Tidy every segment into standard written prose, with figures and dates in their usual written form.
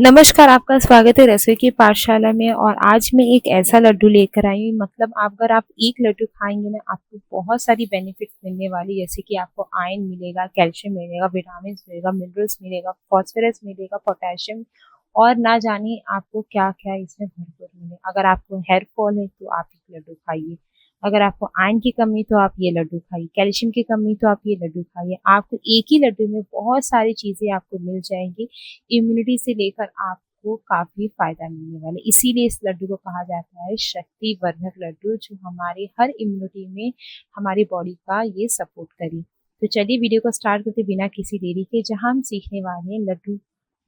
नमस्कार, आपका स्वागत है रसोई की पाठशाला में। और आज मैं एक ऐसा लड्डू लेकर आई हूँ, मतलब अगर आप एक लड्डू खाएंगे ना, आपको बहुत सारी बेनिफिट्स मिलने वाली, जैसे कि आपको आयरन मिलेगा, कैल्शियम मिलेगा, विटामिन मिलेगा, मिनरल्स मिलेगा, फास्फोरस मिलेगा, पोटेशियम, और ना जाने आपको क्या क्या इसमें भरपूर मिले। अगर आपको हेयर फॉल है तो आप एक लड्डू खाइए, अगर आपको आयरन की कमी तो आप ये लड्डू खाइए, कैल्शियम की कमी तो आप ये लड्डू खाइए। आपको एक ही लड्डू में बहुत सारी चीजें आपको मिल जाएंगी, इम्यूनिटी से लेकर आपको काफी फायदा मिलने वाला है। इसीलिए इस लड्डू को कहा जाता है शक्ति वर्धक लड्डू, जो हमारे हर इम्यूनिटी में हमारी बॉडी का ये सपोर्ट करे। तो चलिए वीडियो को स्टार्ट करते बिना किसी देरी के, जहां हम सीखने वाले हैं लड्डू,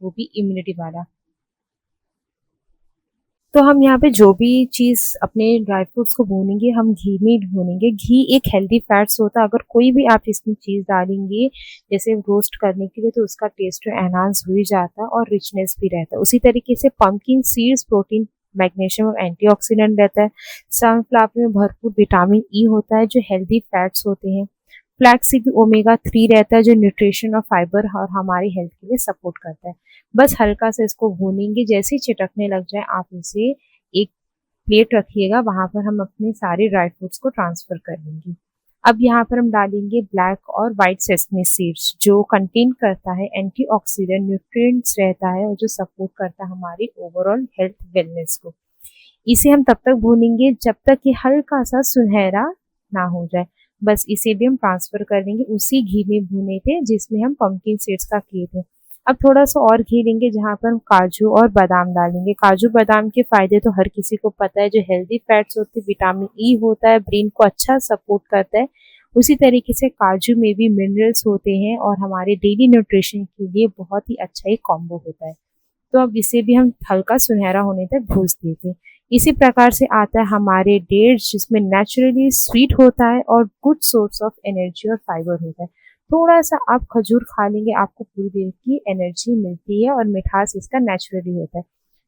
वो भी इम्यूनिटी वाला। तो हम यहाँ पे जो भी चीज़ अपने ड्राई फ्रूट्स को भूनेंगे, हम घी में ही भूनेंगे। घी एक हेल्दी फैट्स होता है, अगर कोई भी आप इसमें चीज़ डालेंगे जैसे रोस्ट करने के लिए, तो उसका टेस्ट एनहांस हो ही जाता है और रिचनेस भी रहता है। उसी तरीके से पंपकिन सीड्स प्रोटीन, मैग्नीशियम और एंटीऑक्सीडेंट रहता है। सनफ्लावर में भरपूर विटामिन ई होता है जो हेल्दी फैट्स होते हैं। फ्लैक्स सीड में ओमेगा 3 रहता है जो न्यूट्रिशन और फाइबर और हमारी हेल्थ के लिए सपोर्ट करता है। बस हल्का से इसको भूनेंगे, जैसे ही चिटकने लग जाए आप इसे एक प्लेट रखिएगा, वहां पर हम अपने सारे ड्राई फ्रूट्स को ट्रांसफर कर लेंगे। अब यहाँ पर हम डालेंगे ब्लैक और वाइट सेसमी सीड्स, जो कंटेन करता है एंटीऑक्सीडेंट, न्यूट्रिएंट्स रहता है और जो सपोर्ट करता है हमारी ओवरऑल हेल्थ वेलनेस को। इसे हम तब तक भूनेंगे जब तक ये हल्का सा सुनहरा ना हो जाए। बस इसे भी हम ट्रांसफर कर देंगे उसी घी में भुने थे जिसमें हम पंपकिन सीड्स का किए थे। अब थोड़ा सा और घी लेंगे, जहाँ पर हम काजू और बादाम डालेंगे। काजू बादाम के फायदे तो हर किसी को पता है, जो हेल्दी फैट्स होते हैं, विटामिन ई होता है, ब्रेन को अच्छा सपोर्ट करता है। उसी तरीके से काजू में भी मिनरल्स होते हैं और हमारे डेली न्यूट्रिशन के लिए बहुत ही अच्छा एक कॉम्बो होता है। तो अब इसे भी हम हल्का सुनहरा होने तक भून देते हैं। इसी प्रकार से आता है हमारे डेट्स, जिसमें नेचुरली स्वीट होता है और गुड सोर्स ऑफ एनर्जी और फाइबर होता है। थोड़ा सा आप खजूर खा लेंगे, आपको पूरी दिन की एनर्जी मिलती है और मिठास इसका नेचुरली होता है।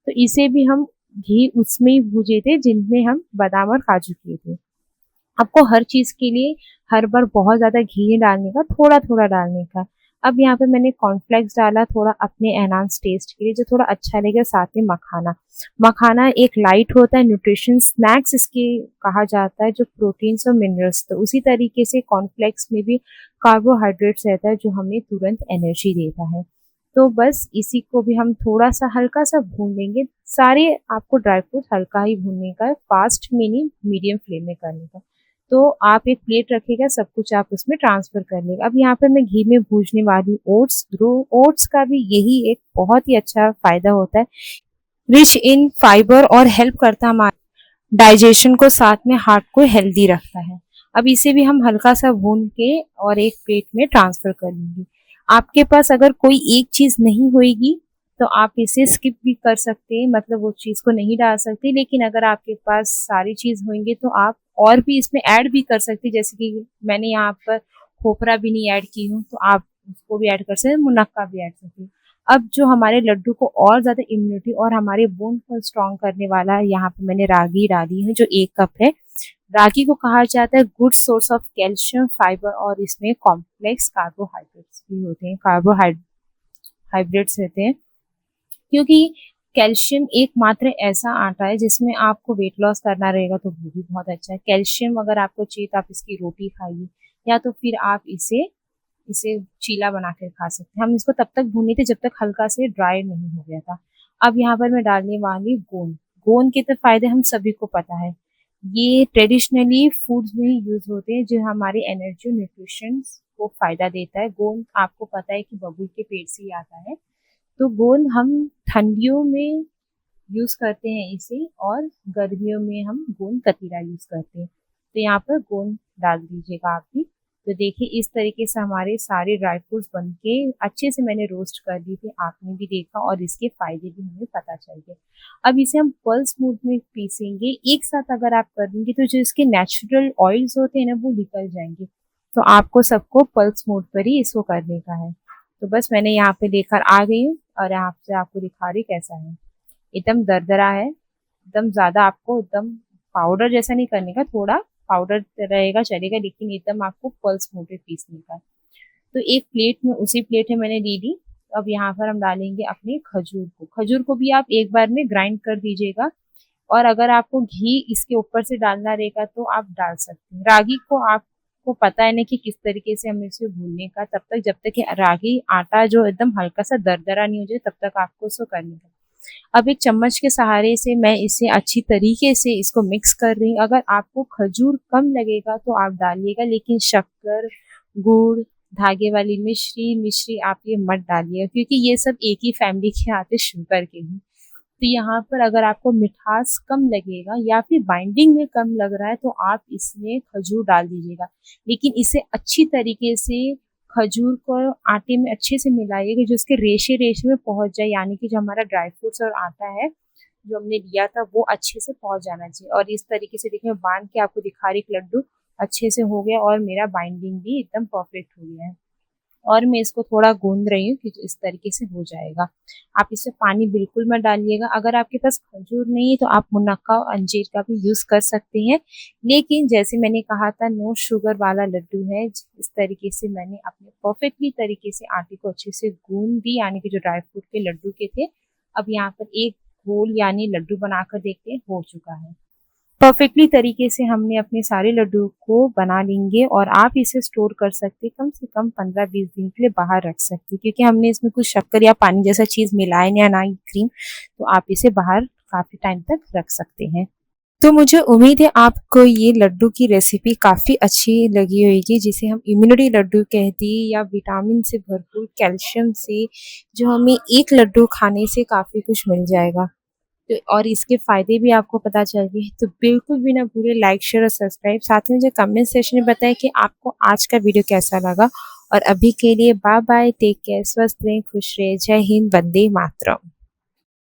तो इसे भी हम घी उसमें ही भूजे थे जिनमें हम बादाम और काजू किए थे। आपको हर चीज के लिए हर बार बहुत ज्यादा घी नहीं डालने का, थोड़ा थोड़ा डालने का। अब यहाँ पे मैंने कॉर्नफ्लेक्स डाला थोड़ा अपने एनहांस टेस्ट के लिए, जो थोड़ा अच्छा लगेगा। साथ में मखाना, मखाना एक लाइट होता है, न्यूट्रिशन स्नैक्स इसके कहा जाता है, जो प्रोटीन्स और मिनरल्स। तो उसी तरीके से कॉर्नफ्लेक्स में भी कार्बोहाइड्रेट्स रहता है जो हमें तुरंत एनर्जी देता है। तो बस इसी को भी हम थोड़ा सा हल्का सा भून लेंगे। सारे आपको ड्राई फ्रूट हल्का ही भूनने का है, फास्ट में नहीं, मीडियम फ्लेम में करने का। तो आप एक प्लेट रखिएगा, सब कुछ आप उसमें ट्रांसफर कर लेगा। अब यहाँ पर मैं घी में भूनने वाली ओट्स, ओट्स का भी यही एक बहुत ही अच्छा फायदा होता है, रिच इन फाइबर और हेल्प करता है हमारे डाइजेशन को, साथ में हार्ट को हेल्दी रखता है। अब इसे भी हम हल्का सा भून के और एक प्लेट में ट्रांसफर कर लेंगे। आपके पास अगर कोई एक चीज नहीं होगी तो आप इसे स्किप भी कर सकते हैं, मतलब वो चीज को नहीं डाल सकते। लेकिन अगर आपके पास सारी चीज होंगे तो आप और भी इसमें ऐड भी कर सकते हैं, जैसे कि मैंने यहाँ पर खोपरा भी नहीं ऐड की हूँ, तो आप उसको भी ऐड कर सकते हैं, मुनक्का भी ऐड कर सकते हैं। अब जो हमारे लड्डू को और ज्यादा इम्यूनिटी और हमारे बोन को स्ट्रॉन्ग करने वाला है, यहाँ पे मैंने रागी डाली है जो 1 कप है। रागी को कहा जाता है good source of calcium, fibre, और इसमें कॉम्प्लेक्स कार्बोहाइड्रेट्स भी होते हैं, कार्बोहाइड्रेट्स रहते हैं। क्योंकि कैल्शियम एकमात्र ऐसा आटा है जिसमें आपको वेट लॉस करना रहेगा, तो वो भी बहुत अच्छा है। कैल्शियम अगर आपको चाहिए तो आप इसकी रोटी खाइए, या तो फिर आप इसे इसे चीला बना कर खा सकते हैं। हम इसको तब तक भूने थे जब तक हल्का से ड्राई नहीं हो गया था। अब यहाँ पर मैं डालने वाली गोंद। गोंद के तो फायदे हम सभी को पता है, ये ट्रेडिशनली फूड्स में ही यूज होते हैं, जो हमारे एनर्जी न्यूट्रिशन को फायदा देता है। गोंद आपको पता है कि बबूल के पेड़ से ही आता है। तो गोंद हम ठंडियों में यूज करते हैं इसे, और गर्मियों में हम गोंद कतीरा यूज करते हैं। तो यहाँ पर गोंद डाल दीजिएगा आप भी। तो देखिए इस तरीके से हमारे सारे ड्राई फ्रूट्स बन के अच्छे से मैंने रोस्ट कर दिए थे, आपने भी देखा, और इसके फायदे भी हमें पता चल गए। अब इसे हम पल्स मोड में पीसेंगे। एक साथ अगर आप कर देंगे तो जो इसके नेचुरल ऑयल्स होते हैं ना, वो निकल जाएंगे। तो आपको सबको पल्स मोड पर ही इसको करने का है। तो बस मैंने यहाँ पे लेकर आ गई हूँ और यहाँ से आपको दिखा रही कैसा है। एकदम दरदरा है, एकदम ज्यादा आपको एकदम पाउडर जैसा नहीं करने का, थोड़ा पाउडर रहेगा चलेगा, लेकिन एकदम आपको पल्स मोड पे पीसने का। तो एक प्लेट में, उसी प्लेट में मैंने ले ली अब यहाँ पर हम डालेंगे अपने खजूर को। खजूर को भी आप एक बार में ग्राइंड कर दीजिएगा, और अगर आपको घी इसके ऊपर से डालना रहेगा तो आप डाल सकते हैं। रागी को आपको पता है ना कि किस तरीके से हमें इसे भूनने का, तब तक जब तक कि रागी आटा जो एकदम हल्का सा दरदरा नहीं हो जाए, तब तक आपको इसको करने का। अब एक चम्मच के सहारे से मैं इसे अच्छी तरीके से इसको मिक्स कर रही हूँ। अगर आपको खजूर कम लगेगा तो आप डालिएगा, लेकिन शक्कर, गुड़, धागे वाली मिश्री आप ये मत डालिएगा, क्योंकि ये सब एक ही फैमिली के आते, शुगर के ही। तो यहाँ पर अगर आपको मिठास कम लगेगा या फिर बाइंडिंग में कम लग रहा है तो आप इसमें खजूर डाल दीजिएगा, लेकिन इसे अच्छी तरीके से खजूर को आटे में अच्छे से मिलाइएगा, जो उसके रेशे रेशे में पहुंच जाए, यानी कि जो हमारा ड्राई फ्रूट्स और आटा है जो हमने लिया था वो अच्छे से पहुंच जाना चाहिए। और इस तरीके से देखिए, बांध के आपको दिखा रही, लड्डू अच्छे से हो गया और मेरा बाइंडिंग भी एकदम परफेक्ट हो गया है। और मैं इसको थोड़ा गूंद रही हूँ कि इस तरीके से हो जाएगा। आप इसमें पानी बिल्कुल मत डालिएगा। अगर आपके पास खजूर नहीं है तो आप मुनक्का और अंजीर का भी यूज कर सकते हैं, लेकिन जैसे मैंने कहा था नो शुगर वाला लड्डू है। इस तरीके से मैंने अपने परफेक्टली तरीके से आटे को अच्छे से गूंद दी, यानी कि जो ड्राई फ्रूट के लड्डू के थे। अब यहाँ पर एक गोल यानी लड्डू बनाकर देखते हैं, हो चुका है। परफेक्टली तरीके से हमने अपने सारे लड्डू को बना लेंगे, और आप इसे स्टोर कर सकते हैं, कम से कम 15-20 दिन के लिए बाहर रख सकते हैं, क्योंकि हमने इसमें कुछ शक्कर या पानी जैसा चीज मिलाया या ना ही क्रीम, तो आप इसे बाहर काफी टाइम तक रख सकते हैं। तो मुझे उम्मीद है आपको ये लड्डू की रेसिपी काफ़ी अच्छी लगी होगी, जिसे हम इम्यूनिटी लड्डू कहते हैं, या विटामिन से भरपूर, कैल्शियम से, जो हमें एक लड्डू खाने से काफ़ी कुछ मिल जाएगा। तो और इसके फ़ायदे भी आपको पता चल गए, तो बिल्कुल भी ना भूलें लाइक, शेयर और सब्सक्राइब। साथ में मुझे कमेंट सेक्शन में बताएं कि आपको आज का वीडियो कैसा लगा। और अभी के लिए बाय बाय, टेक केयर, स्वस्थ रहें, खुश रहें, जय हिंद, वंदे मातरम।